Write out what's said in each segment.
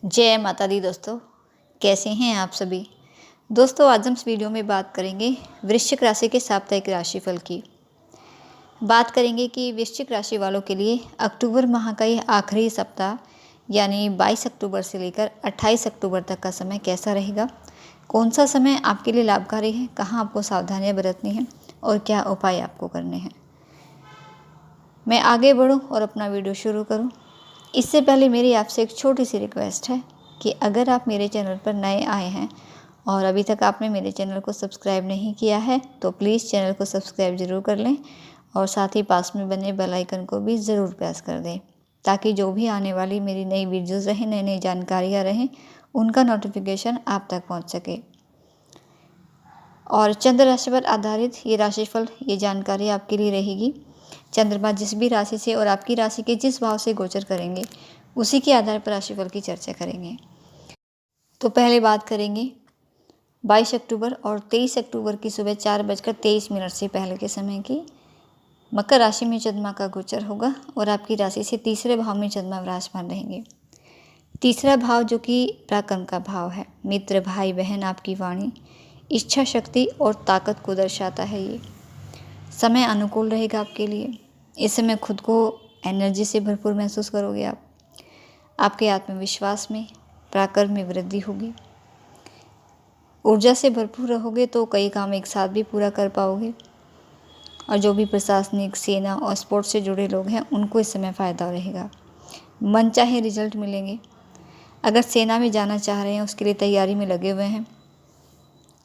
जय माता दी दोस्तों, कैसे हैं आप सभी। दोस्तों, आज हम इस वीडियो में बात करेंगे वृश्चिक राशि के साप्ताहिक राशिफल की। बात करेंगे कि वृश्चिक राशि वालों के लिए अक्टूबर माह का ये आखिरी सप्ताह यानी 22 अक्टूबर से लेकर 28 अक्टूबर तक का समय कैसा रहेगा, कौन सा समय आपके लिए लाभकारी है, कहाँ आपको सावधानियाँ बरतनी हैं और क्या उपाय आपको करने हैं। मैं आगे बढ़ूँ और अपना वीडियो शुरू करूँ इससे पहले मेरी आपसे एक छोटी सी रिक्वेस्ट है कि अगर आप मेरे चैनल पर नए आए हैं और अभी तक आपने मेरे चैनल को सब्सक्राइब नहीं किया है तो प्लीज़ चैनल को सब्सक्राइब ज़रूर कर लें और साथ ही पास में बने बेल आइकन को भी ज़रूर प्रेस कर दें ताकि जो भी आने वाली मेरी नई वीडियोज़ रहें, नई नई जानकारियाँ रहें, उनका नोटिफिकेशन आप तक पहुँच सके। और चंद्र राशि पर आधारित ये राशिफल, ये जानकारी आपके लिए रहेगी। चंद्रमा जिस भी राशि से और आपकी राशि के जिस भाव से गोचर करेंगे उसी के आधार पर राशिफल की चर्चा करेंगे। तो पहले बात करेंगे 22 अक्टूबर और 23 अक्टूबर की सुबह 4:23 से पहले के समय की। मकर राशि में चंद्रमा का गोचर होगा और आपकी राशि से तीसरे भाव में चंद्रमा विराजमान रहेंगे। तीसरा भाव जो कि पराक्रम का भाव है, मित्र, भाई बहन, आपकी वाणी, इच्छा शक्ति और ताकत को दर्शाता है। ये समय अनुकूल रहेगा आपके लिए। इस समय खुद को एनर्जी से भरपूर महसूस करोगे आप। आपके आत्मविश्वास में, पराक्रम में वृद्धि होगी। ऊर्जा से भरपूर रहोगे तो कई काम एक साथ भी पूरा कर पाओगे। और जो भी प्रशासनिक, सेना और स्पोर्ट्स से जुड़े लोग हैं उनको इस समय फ़ायदा रहेगा। मनचाहे रिजल्ट मिलेंगे। अगर सेना में जाना चाह रहे हैं, उसके लिए तैयारी में लगे हुए हैं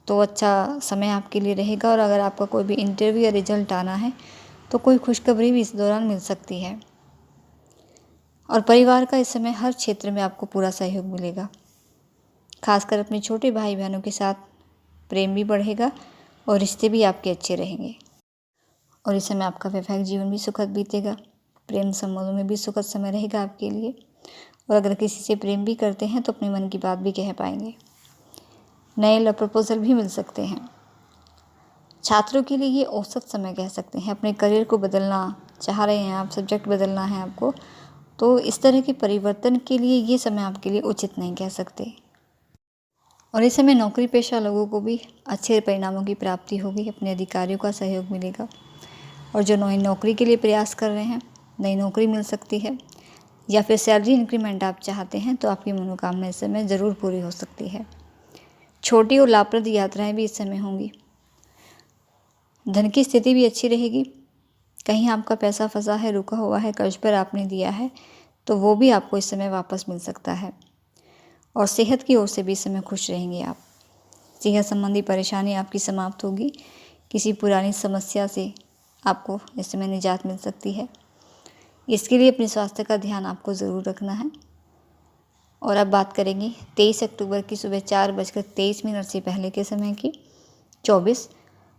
तो अच्छा समय आपके लिए रहेगा। और अगर आपका कोई भी इंटरव्यू या रिजल्ट आना है तो कोई खुशखबरी भी इस दौरान मिल सकती है। और परिवार का इस समय हर क्षेत्र में आपको पूरा सहयोग मिलेगा। खासकर अपने छोटे भाई बहनों के साथ प्रेम भी बढ़ेगा और रिश्ते भी आपके अच्छे रहेंगे। और इस समय आपका वैवाहिक जीवन भी सुखद बीतेगा। प्रेम संबंधों में भी सुखद समय रहेगा आपके लिए। और अगर किसी से प्रेम भी करते हैं तो अपने मन की बात भी कह पाएंगे। नए लव प्रपोजल भी मिल सकते हैं। छात्रों के लिए ये औसत समय कह सकते हैं। अपने करियर को बदलना चाह रहे हैं आप, सब्जेक्ट बदलना है आपको, तो इस तरह के परिवर्तन के लिए ये समय आपके लिए उचित नहीं कह सकते। और इस समय नौकरी पेशा लोगों को भी अच्छे परिणामों की प्राप्ति होगी। अपने अधिकारियों का सहयोग मिलेगा। और जो नई नौकरी के लिए प्रयास कर रहे हैं, नई नौकरी मिल सकती है। या फिर सैलरी इंक्रीमेंट आप चाहते हैं तो आपकी मनोकामना इस समय ज़रूर पूरी हो सकती है। छोटी और लाभप्रद यात्राएं भी इस समय होंगी। धन की स्थिति भी अच्छी रहेगी। कहीं आपका पैसा फंसा है, रुका हुआ है, कर्ज पर आपने दिया है तो वो भी आपको इस समय वापस मिल सकता है। और सेहत की ओर से भी इस समय खुश रहेंगे आप। सेहत संबंधी परेशानी आपकी समाप्त होगी। किसी पुरानी समस्या से आपको इस समय निजात मिल सकती है। इसके लिए अपने स्वास्थ्य का ध्यान आपको ज़रूर रखना है। और अब बात करेंगे 23 अक्टूबर की सुबह 4:23 से पहले के समय की, 24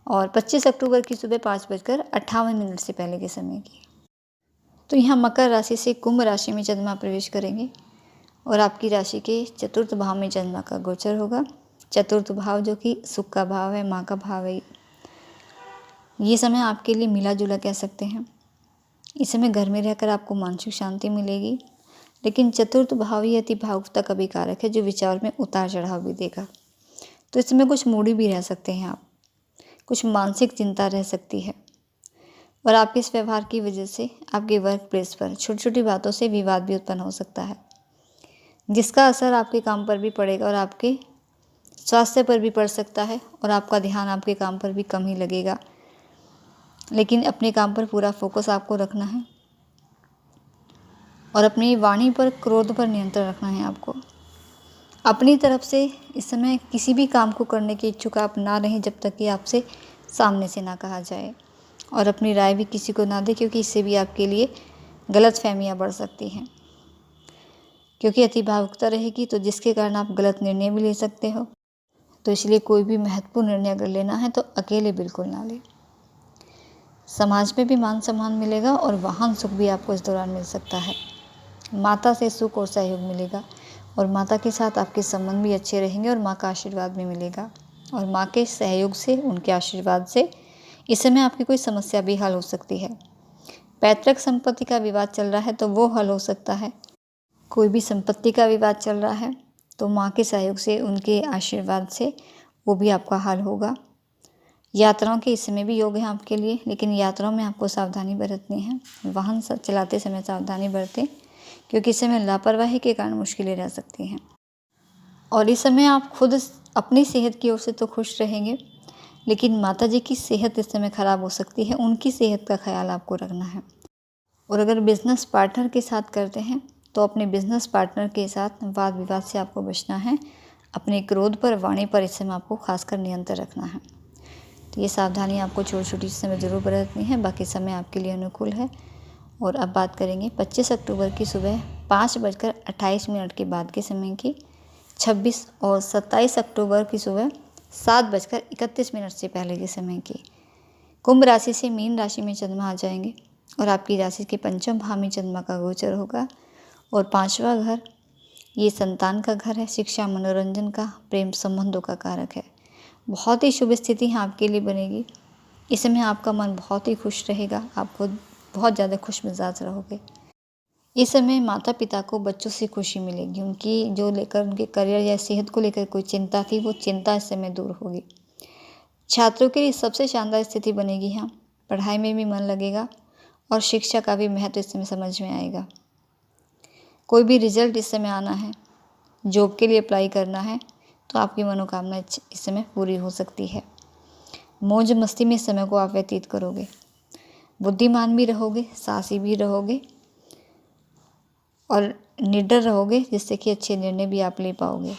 और 25 अक्टूबर की सुबह 5:58 से पहले के समय की। तो यहाँ मकर राशि से कुंभ राशि में चंद्रमा प्रवेश करेंगे और आपकी राशि के चतुर्थ भाव में चंद्रमा का गोचर होगा। चतुर्थ भाव जो कि सुख का भाव है, माँ का भाव है। ये समय आपके लिए मिला जुला कह सकते हैं। इस समय घर में रहकर आपको मानसिक शांति मिलेगी। लेकिन चतुर्थ भाव ही अति भावुकता का भी कारक है जो विचार में उतार चढ़ाव भी देगा। तो इस समय कुछ मूडी भी रह सकते हैं आप, कुछ मानसिक चिंता रह सकती है। और आपके इस व्यवहार की वजह से आपके वर्क प्लेस पर छोटी छोटी बातों से विवाद भी उत्पन्न हो सकता है, जिसका असर आपके काम पर भी पड़ेगा और आपके स्वास्थ्य पर भी पड़ सकता है। और आपका ध्यान आपके काम पर भी कम ही लगेगा। लेकिन अपने काम पर पूरा फोकस आपको रखना है और अपनी वाणी पर, क्रोध पर नियंत्रण रखना है आपको। अपनी तरफ से इस समय किसी भी काम को करने के इच्छुक आप ना रहें जब तक कि आपसे सामने से ना कहा जाए। और अपनी राय भी किसी को ना दें क्योंकि इससे भी आपके लिए गलतफहमियां बढ़ सकती हैं। क्योंकि अति भावुकता रहेगी तो जिसके कारण आप गलत निर्णय भी ले सकते हो। तो इसलिए कोई भी महत्वपूर्ण निर्णय अगर लेना है तो अकेले बिल्कुल ना लें। समाज में भी मान सम्मान मिलेगा और वाहन सुख भी आपको इस दौरान मिल सकता है। माता से सुख और सहयोग मिलेगा और माता के साथ आपके संबंध भी अच्छे रहेंगे और माँ का आशीर्वाद भी मिलेगा। और माँ के सहयोग से, उनके आशीर्वाद से इस समय आपकी कोई समस्या भी हल हो सकती है। पैतृक संपत्ति का विवाद चल रहा है तो वो हल हो सकता है। कोई भी संपत्ति का विवाद चल रहा है तो माँ के सहयोग से, उनके आशीर्वाद से वो भी आपका हल होगा। यात्राओं के इस समय भी योग है आपके लिए, लेकिन यात्राओं में आपको सावधानी बरतनी है। वाहन चलाते समय सावधानी बरतें, क्योंकि इस समय लापरवाही के कारण मुश्किलें रह सकती हैं। और इस समय आप खुद अपनी सेहत की ओर से तो खुश रहेंगे, लेकिन माताजी की सेहत इस समय खराब हो सकती है, उनकी सेहत का ख्याल आपको रखना है। और अगर बिजनेस पार्टनर के साथ करते हैं तो अपने बिजनेस पार्टनर के साथ वाद विवाद से आपको बचना है। अपने क्रोध पर, वाणी पर इस समय आपको खासकर नियंत्रण रखना है। तो ये सावधानी आपको छोटी छोटी समय ज़रूर बरतनी है, बाकी समय आपके लिए अनुकूल है। और अब बात करेंगे 25 अक्टूबर की सुबह 5:28 के बाद के समय की, 26 और 27 अक्टूबर की सुबह 7:31 से पहले के समय की। कुंभ राशि से मीन राशि में चंद्रमा आ जाएंगे और आपकी राशि के पंचम भाव में चंद्रमा का गोचर होगा। और 5वां घर ये संतान का घर है, शिक्षा, मनोरंजन का, प्रेम संबंधों का कारक है। बहुत ही शुभ स्थिति है आपके लिए बनेगी। इस समय आपका मन बहुत ही खुश रहेगा, आप खुद बहुत ज़्यादा खुश मिजाज रहोगे। इस समय माता पिता को बच्चों से खुशी मिलेगी, उनकी जो लेकर उनके करियर या सेहत को लेकर कोई चिंता थी, वो चिंता इस समय दूर होगी। छात्रों के लिए सबसे शानदार स्थिति बनेगी यहाँ, पढ़ाई में भी मन लगेगा और शिक्षा का भी महत्व इस समय समझ में आएगा। कोई भी रिजल्ट इस समय आना है, जॉब के लिए अप्लाई करना है तो आपकी मनोकामना इस समय पूरी हो सकती है। मौज मस्ती में इस समय को आप व्यतीत करोगे, बुद्धिमान भी रहोगे, साहसी भी रहोगे और निडर रहोगे, जिससे कि अच्छे निर्णय भी आप ले पाओगे।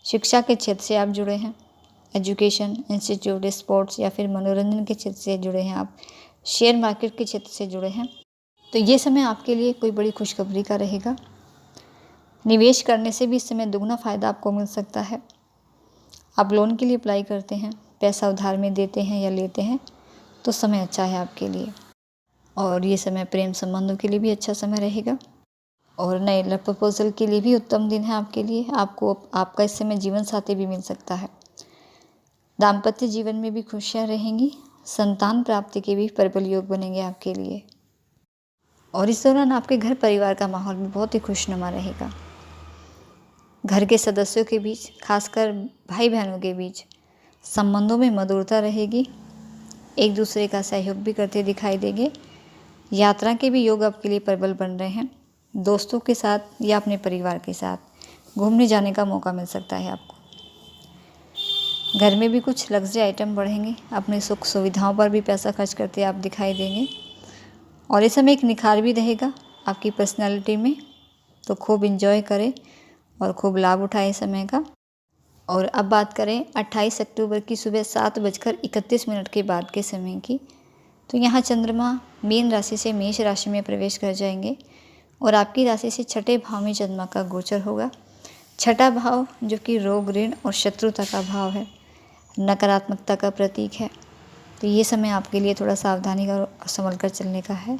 शिक्षा के क्षेत्र से आप जुड़े हैं, एजुकेशन, इंस्टीट्यूट, स्पोर्ट्स या फिर मनोरंजन के क्षेत्र से जुड़े हैं आप, शेयर मार्केट के क्षेत्र से जुड़े हैं, तो ये समय आपके लिए कोई बड़ी खुशखबरी का रहेगा। निवेश करने से भी इस समय दुगना फ़ायदा आपको मिल सकता है। आप लोन के लिए अप्लाई करते हैं, पैसा उधार में देते हैं या लेते हैं, तो समय अच्छा है आपके लिए। और ये समय प्रेम संबंधों के लिए भी अच्छा समय रहेगा और नए लव प्रपोजल के लिए भी उत्तम दिन है आपके लिए। आपको आपका इस समय जीवन साथी भी मिल सकता है। दाम्पत्य जीवन में भी खुशियाँ रहेंगी, संतान प्राप्ति के भी प्रबल योग बनेंगे आपके लिए। और इस दौरान आपके घर परिवार का माहौल भी बहुत ही खुशनुमा रहेगा। घर के सदस्यों के बीच, खासकर भाई बहनों के बीच संबंधों में मधुरता रहेगी, एक दूसरे का सहयोग भी करते दिखाई देंगे। यात्रा के भी योग आपके लिए प्रबल बन रहे हैं। दोस्तों के साथ या अपने परिवार के साथ घूमने जाने का मौका मिल सकता है आपको। घर में भी कुछ लग्जरी आइटम बढ़ेंगे, अपनी सुख सुविधाओं पर भी पैसा खर्च करते आप दिखाई देंगे। और इस समय एक निखार भी रहेगा आपकी पर्सनालिटी में, तो खूब इंजॉय करें और खूब लाभ उठाएं समय का। और अब बात करें 28 अक्टूबर की सुबह 7:31 के बाद के समय की, तो यहाँ चंद्रमा मीन राशि से मेष राशि में प्रवेश कर जाएंगे और आपकी राशि से छठे भाव में चंद्रमा का गोचर होगा। छठा भाव जो कि रोग, ऋण और शत्रुता का भाव है, नकारात्मकता का प्रतीक है। तो ये समय आपके लिए थोड़ा सावधानी का और संभल कर चलने का है,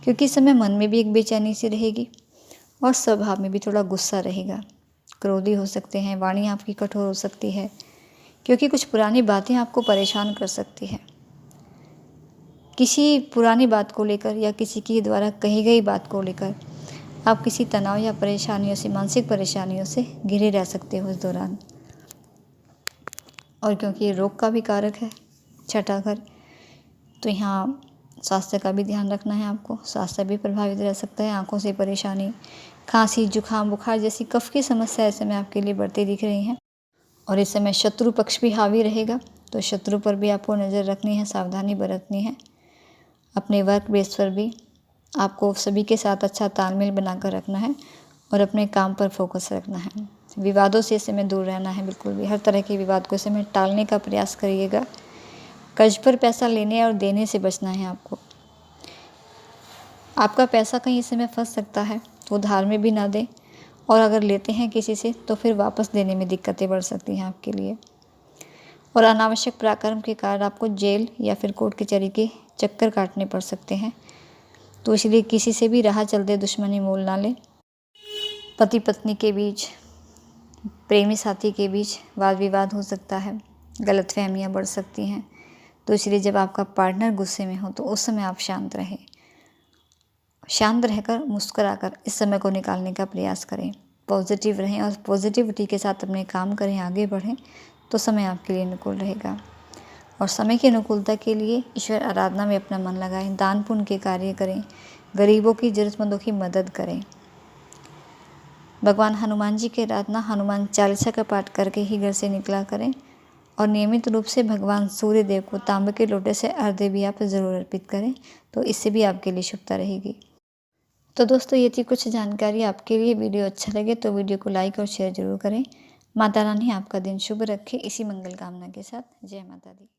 क्योंकि इस समय मन में भी एक बेचैनी सी रहेगी और स्वभाव में भी थोड़ा गुस्सा रहेगा। क्रोधी हो सकते हैं, वाणी आपकी कठोर हो सकती है, क्योंकि कुछ पुरानी बातें आपको परेशान कर सकती है। किसी पुरानी बात को लेकर या किसी के द्वारा कही गई बात को लेकर आप किसी तनाव या परेशानियों से, मानसिक परेशानियों से घिरे रह सकते हो इस दौरान। और क्योंकि ये रोग का भी कारक है छठा घर, तो यहाँ स्वास्थ्य का भी ध्यान रखना है आपको। स्वास्थ्य भी प्रभावित रह सकता है, आंखों से परेशानी, खांसी, जुकाम, बुखार जैसी कफ की समस्या इस समय आपके लिए बढ़ती दिख रही हैं। और इस समय शत्रु पक्ष भी हावी रहेगा, तो शत्रु पर भी आपको नज़र रखनी है, सावधानी बरतनी है। अपने वर्क बेस पर भी आपको सभी के साथ अच्छा तालमेल बनाकर रखना है और अपने काम पर फोकस रखना है। विवादों से इस समय दूर रहना है, बिल्कुल भी हर तरह के विवाद को इस समय टालने का प्रयास करिएगा। कर्ज पर पैसा लेने और देने से बचना है आपको। आपका पैसा कहीं इस समय फंस सकता है, तो उधार में भी ना दें, और अगर लेते हैं किसी से तो फिर वापस देने में दिक्कतें बढ़ सकती हैं आपके लिए। और अनावश्यक पराक्रम के कारण आपको जेल या फिर कोर्ट कचहरी के चक्कर काटने पड़ सकते हैं, तो इसलिए किसी से भी राह चलते दुश्मनी मोल ना लें। पति पत्नी के बीच, प्रेमी साथी के बीच वाद विवाद हो सकता है, गलतफहमियां बढ़ सकती हैं, तो इसलिए जब आपका पार्टनर गुस्से में हो तो उस समय आप शांत रहें। शांत रहकर, मुस्कुराकर इस समय को निकालने का प्रयास करें। पॉजिटिव रहें और पॉजिटिविटी के साथ अपने काम करें, आगे बढ़ें, तो समय आपके लिए अनुकूल रहेगा। और समय की अनुकूलता के लिए ईश्वर आराधना में अपना मन लगाएं, दान पुण्य के कार्य करें, गरीबों की, ज़रूरतमंदों की मदद करें। भगवान हनुमान जी की आराधना हनुमान चालीसा का पाठ करके ही घर से निकला करें। और नियमित रूप से भगवान सूर्य देव को तांबे के लोटे से अर्घ्य भी आप ज़रूर अर्पित करें, तो इससे भी आपके लिए शुभता रहेगी। तो दोस्तों, ये थी कुछ जानकारी आपके लिए। वीडियो अच्छा लगे तो वीडियो को लाइक और शेयर ज़रूर करें। माता रानी आपका दिन शुभ रखे, इसी मंगल कामना के साथ। जय माता दी।